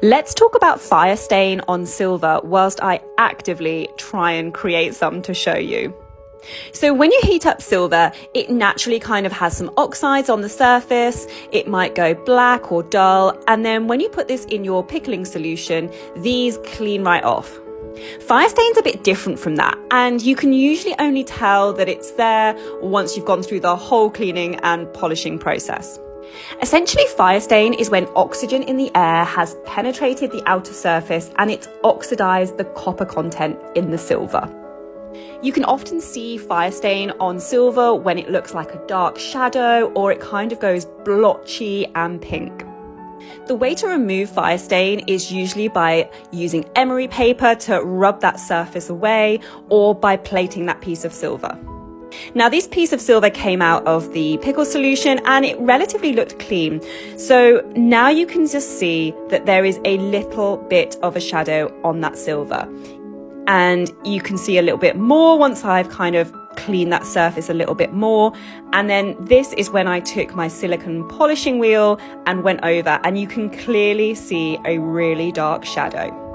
Let's talk about Firestain on silver whilst I actively try and create some to show you. So when you heat up silver, it naturally kind of has some oxides on the surface. It might go black or dull. And then when you put this in your pickling solution, these clean right off. Firestain's a bit different from that, and you can usually only tell that it's there once you've gone through the whole cleaning and polishing process. Essentially, Firestain is when oxygen in the air has penetrated the outer surface and it's oxidized the copper content in the silver. You can often see Firestain on silver when it looks like a dark shadow or it kind of goes blotchy and pink. The way to remove Firestain is usually by using emery paper to rub that surface away or by plating that piece of silver. Now, this piece of silver came out of the pickle solution and it relatively looked clean. So now you can just see that there is a little bit of a shadow on that silver. And you can see a little bit more once I've kind of cleaned that surface a little bit more. And then this is when I took my silicone polishing wheel and went over, and you can clearly see a really dark shadow.